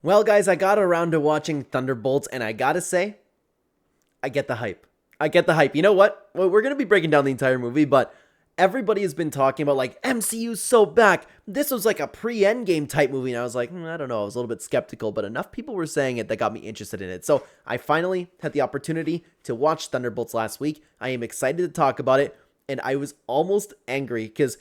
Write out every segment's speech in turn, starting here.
Well, guys, I got around to watching Thunderbolts, and I gotta say, I get the hype. I get the hype. You know what? Well, we're gonna be breaking down the entire movie, but everybody has been talking about, like, MCU's so back. This was like a pre-Endgame type movie, and I was like, I don't know. I was a little bit skeptical, but enough people were saying it that got me interested in it. So I finally had the opportunity to watch Thunderbolts last week. I am excited to talk about it, and I was almost angry because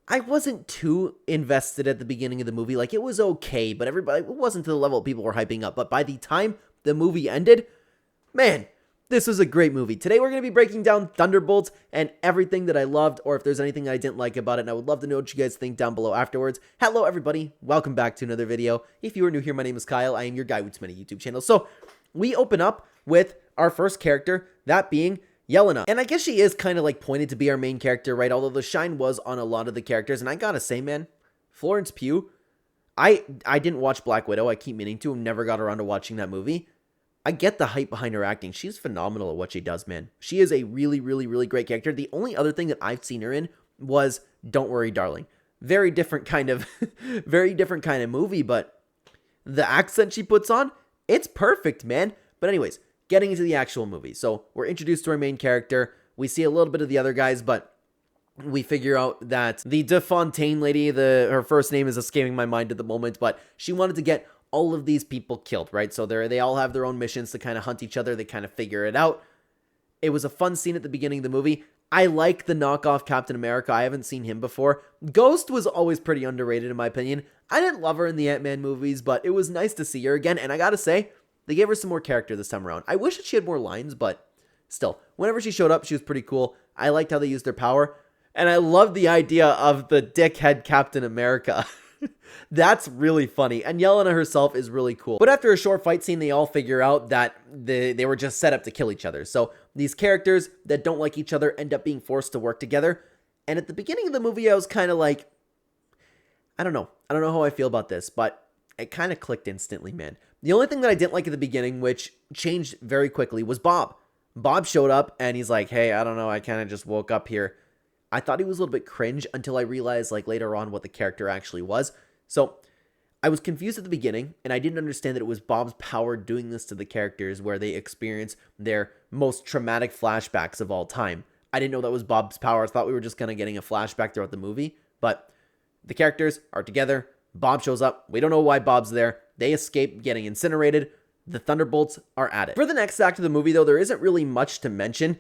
I wasn't too invested at the beginning of the movie. Like, it was okay, but it wasn't to the level people were hyping up. But by the time the movie ended, man, this was a great movie. Today we're going to be breaking down Thunderbolts and everything that I loved, or if there's anything I didn't like about it, and I would love to know what you guys think down below afterwards. Hello, everybody. Welcome back to another video. If you are new here, my name is Kyle. I am your guy with many YouTube channels. So, we open up with our first character, that being Yelena. And I guess she is kind of like pointed to be our main character, right? Although the shine was on a lot of the characters. And I gotta say, man, Florence Pugh, I didn't watch Black Widow. I keep meaning to. Never got around to watching that movie. I get the hype behind her acting. She's phenomenal at what she does, man. She is a really, really, really great character. The only other thing that I've seen her in was Don't Worry, Darling. Very different kind of, very different kind of movie, but the accent she puts on, it's perfect, man. But anyways, getting into the actual movie. So we're introduced to our main character. We see a little bit of the other guys, but we figure out that the De Fontaine lady, her first name is escaping my mind at the moment, but she wanted to get all of these people killed, right? So they all have their own missions to kind of hunt each other. They kind of figure it out. It was a fun scene at the beginning of the movie. I like the knockoff Captain America. I haven't seen him before. Ghost was always pretty underrated in my opinion. I didn't love her in the Ant-Man movies, but it was nice to see her again. And I gotta say, they gave her some more character this time around. I wish that she had more lines, but still, whenever she showed up, she was pretty cool. I liked how they used their power. And I love the idea of the dickhead Captain America. That's really funny. And Yelena herself is really cool. But after a short fight scene, they all figure out that they were just set up to kill each other. So these characters that don't like each other end up being forced to work together. And at the beginning of the movie, I was kind of like, I don't know. I don't know how I feel about this, but it kind of clicked instantly, man. The only thing that I didn't like at the beginning, which changed very quickly, was Bob. Bob showed up and he's like, hey, I don't know. I kind of just woke up here. I thought he was a little bit cringe until I realized like later on what the character actually was. So I was confused at the beginning and I didn't understand that it was Bob's power doing this to the characters where they experience their most traumatic flashbacks of all time. I didn't know that was Bob's power. I thought we were just kind of getting a flashback throughout the movie, but the characters are together. Bob shows up. We don't know why Bob's there. They escape getting incinerated. The Thunderbolts are at it. For the next act of the movie, though, there isn't really much to mention.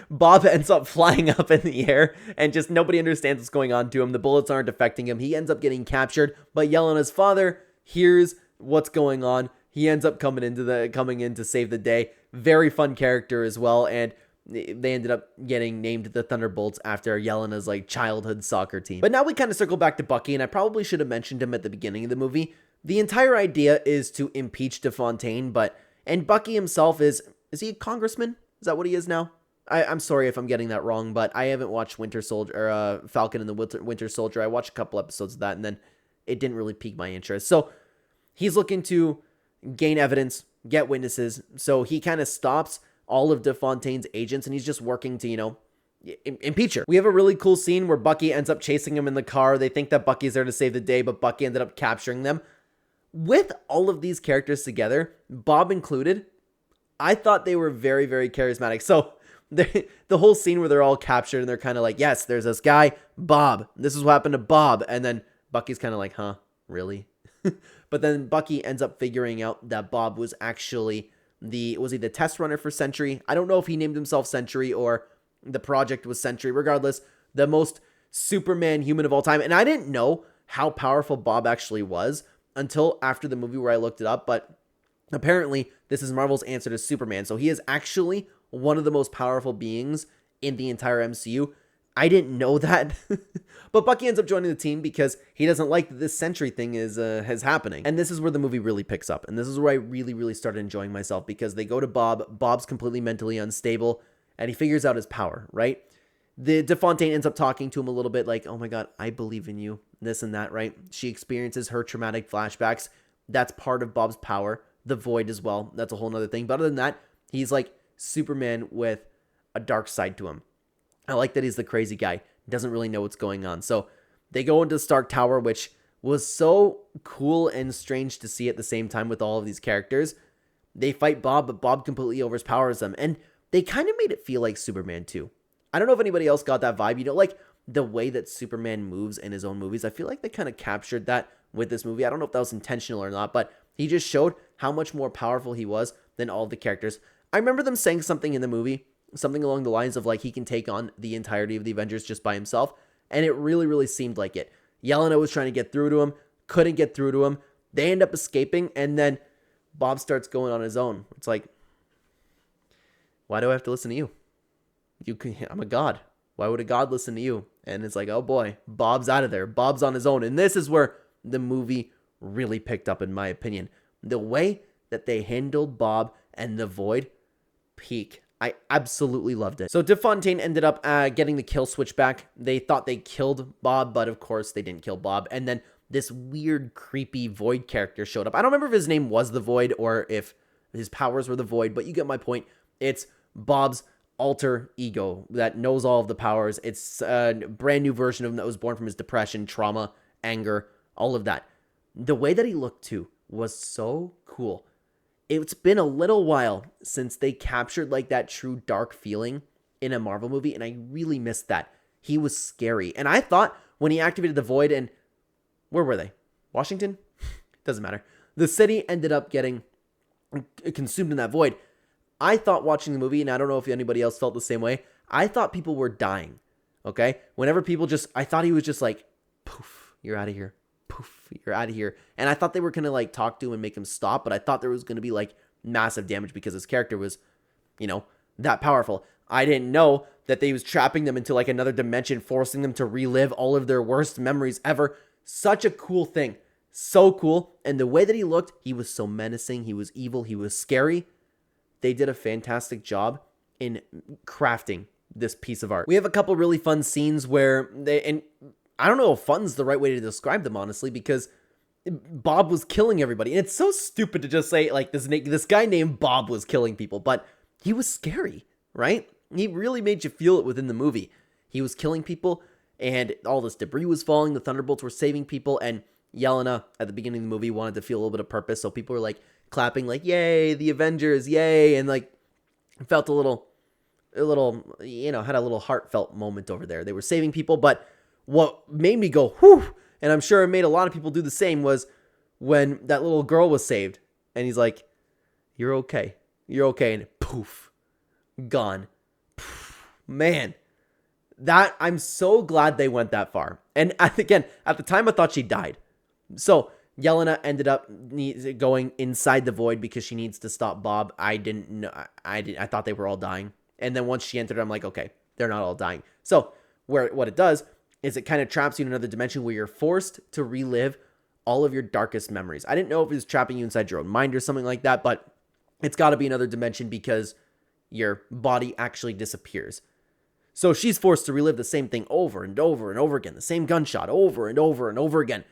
Bob ends up flying up in the air and just nobody understands what's going on to him. The bullets aren't affecting him. He ends up getting captured, but Yelena's father hears what's going on. He ends up coming in to save the day. Very fun character as well, and they ended up getting named the Thunderbolts after Yelena's like childhood soccer team. But now we kind of circle back to Bucky, and I probably should have mentioned him at the beginning of the movie. The entire idea is to impeach De Fontaine, and Bucky himself is he a congressman? Is that what he is now? I'm sorry if I'm getting that wrong, but I haven't watched Winter Soldier or Falcon and the Winter Soldier. I watched a couple episodes of that, and then it didn't really pique my interest. So he's looking to gain evidence, get witnesses. So he kind of stops all of De Fontaine's agents, and he's just working to, impeach her. We have a really cool scene where Bucky ends up chasing him in the car. They think that Bucky's there to save the day, but Bucky ended up capturing them. With all of these characters together, Bob included, I thought they were very, very charismatic. So the whole scene where they're all captured and they're kind of like, yes, there's this guy, Bob. This is what happened to Bob. And then Bucky's kind of like, huh, really? But then Bucky ends up figuring out that Bob was actually was he the test runner for Sentry? I don't know if he named himself Sentry or the project was Sentry. Regardless, the most Superman human of all time. And I didn't know how powerful Bob actually was until after the movie where I looked it up. But apparently, this is Marvel's answer to Superman. So he is actually one of the most powerful beings in the entire MCU. I didn't know that. But Bucky ends up joining the team because he doesn't like that this Sentry thing is happening. And this is where the movie really picks up. And this is where I really, really started enjoying myself because they go to Bob. Bob's completely mentally unstable. And he figures out his power, right? The De Fontaine ends up talking to him a little bit like, oh my God, I believe in you. This and that, right? She experiences her traumatic flashbacks. That's part of Bob's power. The Void as well. That's a whole nother thing. But other than that, he's like Superman with a dark side to him. I like that he's the crazy guy. Doesn't really know what's going on. So they go into the Stark Tower, which was so cool and strange to see at the same time with all of these characters. They fight Bob, but Bob completely overpowers them. And they kind of made it feel like Superman too. I don't know if anybody else got that vibe. You know, like the way that Superman moves in his own movies. I feel like they kind of captured that with this movie. I don't know if that was intentional or not, but he just showed how much more powerful he was than all of the characters. I remember them saying something in the movie, something along the lines of like he can take on the entirety of the Avengers just by himself. And it really, really seemed like it. Yelena was trying to get through to him, couldn't get through to him. They end up escaping, and then Bob starts going on his own. It's like, why do I have to listen to you? I'm a god. Why would a god listen to you? And it's like, oh boy, Bob's out of there. Bob's on his own. And this is where the movie really picked up, in my opinion. The way that they handled Bob and the Void, peak. I absolutely loved it. So DeFontaine ended up getting the kill switch back. They thought they killed Bob, but of course they didn't kill Bob. And then this weird, creepy Void character showed up. I don't remember if his name was the Void or if his powers were the Void, but you get my point. It's Bob's alter ego that knows all of the powers. It's a brand new version of him that was born from his depression, trauma, anger, all of that. The way that he looked too was so cool. It's been a little while since they captured like that true dark feeling in a Marvel movie, and I really missed that. He was scary. And I thought when he activated the Void, and where were they? Washington? Doesn't matter. The city ended up getting consumed in that Void. I thought watching the movie, and I don't know if anybody else felt the same way, I thought people were dying, okay? Whenever people I thought he was just like, poof, you're out of here. Poof, you're out of here. And I thought they were going to like talk to him and make him stop, but I thought there was going to be like massive damage because his character was, you know, that powerful. I didn't know that they was trapping them into like another dimension, forcing them to relive all of their worst memories ever. Such a cool thing. So cool. And the way that he looked, he was so menacing. He was evil. He was scary. They did a fantastic job in crafting this piece of art. We have a couple really fun scenes where and I don't know if fun's the right way to describe them, honestly, because Bob was killing everybody. And it's so stupid to just say, like, this guy named Bob was killing people, but he was scary, right? He really made you feel it within the movie. He was killing people, and all this debris was falling. The Thunderbolts were saving people, and Yelena, at the beginning of the movie, wanted to feel a little bit of purpose, so people were, like, clapping, like, yay, the Avengers, yay, and, like, felt a little, you know, had a little heartfelt moment over there. They were saving people, but what made me go, whew, and I'm sure it made a lot of people do the same, was when that little girl was saved. And he's like, you're okay. You're okay. And poof, gone. Poof, man, that I'm so glad they went that far. And again, at the time, I thought she died. So Yelena ended up going inside the Void because she needs to stop Bob. I didn't know. I thought they were all dying. And then once she entered, I'm like, okay, they're not all dying. So what it does is it kind of traps you in another dimension where you're forced to relive all of your darkest memories. I didn't know if it was trapping you inside your own mind or something like that, but it's got to be another dimension because your body actually disappears. So she's forced to relive the same thing over and over and over again, the same gunshot over and over and over again.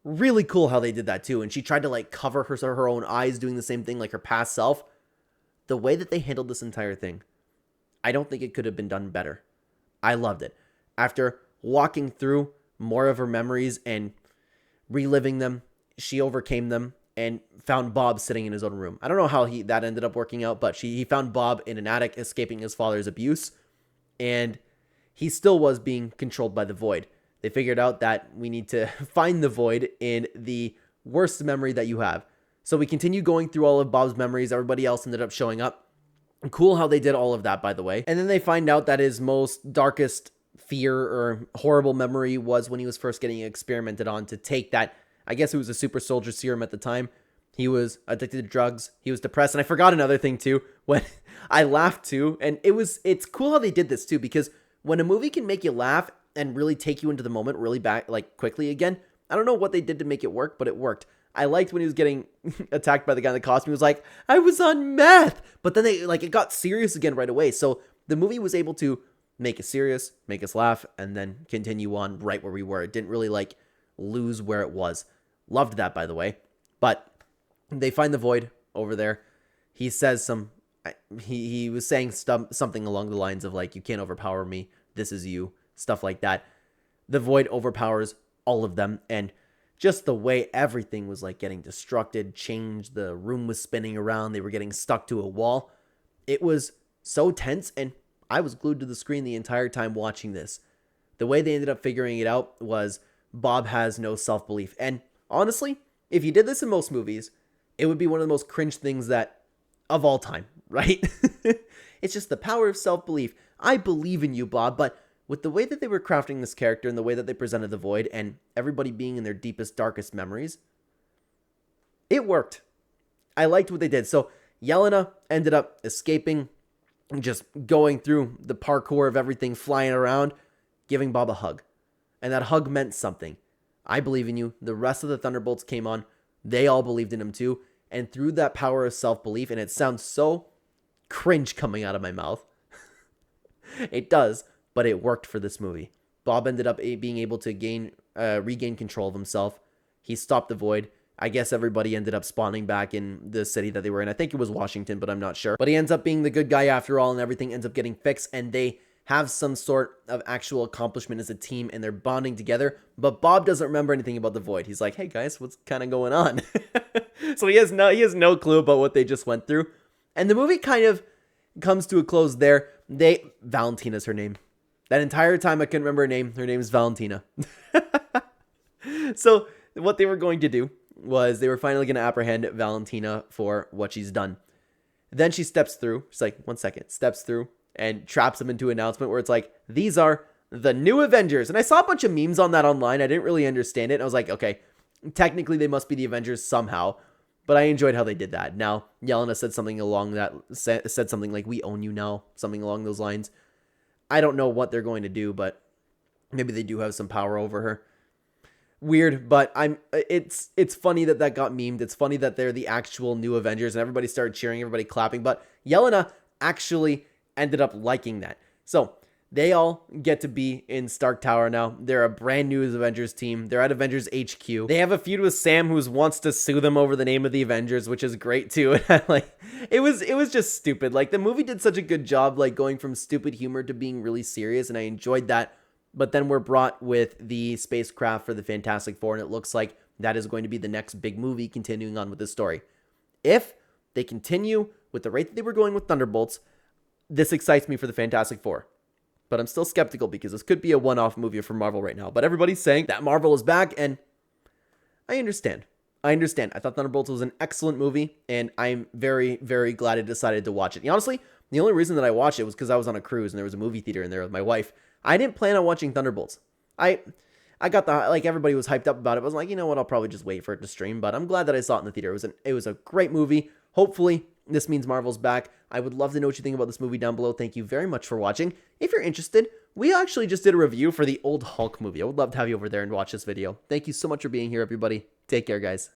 Really cool how they did that too. And she tried to like cover her own eyes doing the same thing like her past self. The way that they handled this entire thing, I don't think it could have been done better. I loved it. After walking through more of her memories and reliving them, she overcame them and found Bob sitting in his own room. I don't know how that ended up working out, but he found Bob in an attic escaping his father's abuse, and he still was being controlled by the Void. They figured out that we need to find the Void in the worst memory that you have. So we continue going through all of Bob's memories. Everybody else ended up showing up. Cool how they did all of that, by the way. And then they find out that his most darkest fear or horrible memory was when he was first getting experimented on to take that, I guess it was a super soldier serum at the time. He was addicted to drugs. He was depressed. And I forgot another thing too, when I laughed too. And it's cool how they did this too, because when a movie can make you laugh and really take you into the moment really back, like quickly again, I don't know what they did to make it work, but it worked. I liked when he was getting attacked by the guy in the costume. He was like, I was on meth. But then it got serious again right away. So the movie was able to make us serious, make us laugh, and then continue on right where we were. It didn't really like lose where it was. Loved that, by the way. But they find the Void over there. He says he was saying something along the lines of like, you can't overpower me. This is you. Stuff like that. The Void overpowers all of them, and just the way everything was like getting destructed, changed, the room was spinning around, they were getting stuck to a wall. It was so tense, and I was glued to the screen the entire time watching this. The way they ended up figuring it out was Bob has no self-belief. And honestly, if you did this in most movies, it would be one of the most cringe things that of all time, right? It's just the power of self-belief. I believe in you, Bob, but with the way that they were crafting this character and the way that they presented the Void and everybody being in their deepest, darkest memories, it worked. I liked what they did. So Yelena ended up escaping, just going through the parkour of everything, flying around, giving Bob a hug. And that hug meant something. I believe in you. The rest of the Thunderbolts came on. They all believed in him too. And through that power of self-belief, and it sounds so cringe coming out of my mouth. It does, but it worked for this movie. Bob ended up being able to regain control of himself. He stopped the Void. I guess everybody ended up spawning back in the city that they were in. I think it was Washington, but I'm not sure. But he ends up being the good guy after all, and everything ends up getting fixed, and they have some sort of actual accomplishment as a team, and they're bonding together. But Bob doesn't remember anything about the Void. He's like, hey guys, what's kind of going on? So he has no clue about what they just went through. And the movie kind of comes to a close there. Valentina's her name. That entire time I couldn't remember her name. Her name is Valentina. So what they were going to do was they were finally going to apprehend Valentina for what she's done. Then she steps through. She's like, 1 second. Steps through and traps them into an announcement where it's like, these are the new Avengers. And I saw a bunch of memes on that online. I didn't really understand it. And I was like, okay, technically they must be the Avengers somehow. But I enjoyed how they did that. Now, Yelena said something said something like, we own you now. Something along those lines. I don't know what they're going to do, but maybe they do have some power over her. Weird, but it's funny that got memed. It's funny that they're the actual new Avengers and everybody started cheering, everybody clapping, but Yelena actually ended up liking that. So they all get to be in Stark Tower now. They're a brand new Avengers team. They're at Avengers HQ. They have a feud with Sam, who wants to sue them over the name of the Avengers, which is great too. And it was just stupid. Like, the movie did such a good job, like, going from stupid humor to being really serious, and I enjoyed that. But then we're brought with the spacecraft for the Fantastic Four, and it looks like that is going to be the next big movie continuing on with this story. If they continue with the rate that they were going with Thunderbolts, this excites me for the Fantastic Four. But I'm still skeptical because this could be a one-off movie for Marvel right now. But everybody's saying that Marvel is back, and I understand. I thought Thunderbolts was an excellent movie, and I'm very, very glad I decided to watch it. And honestly, the only reason that I watched it was because I was on a cruise, and there was a movie theater in there with my wife. I didn't plan on watching Thunderbolts. I got everybody was hyped up about it. I was like, you know what, I'll probably just wait for it to stream, but I'm glad that I saw it in the theater. It was a great movie. Hopefully, this means Marvel's back. I would love to know what you think about this movie down below. Thank you very much for watching. If you're interested, we actually just did a review for the old Hulk movie. I would love to have you over there and watch this video. Thank you so much for being here, everybody. Take care, guys.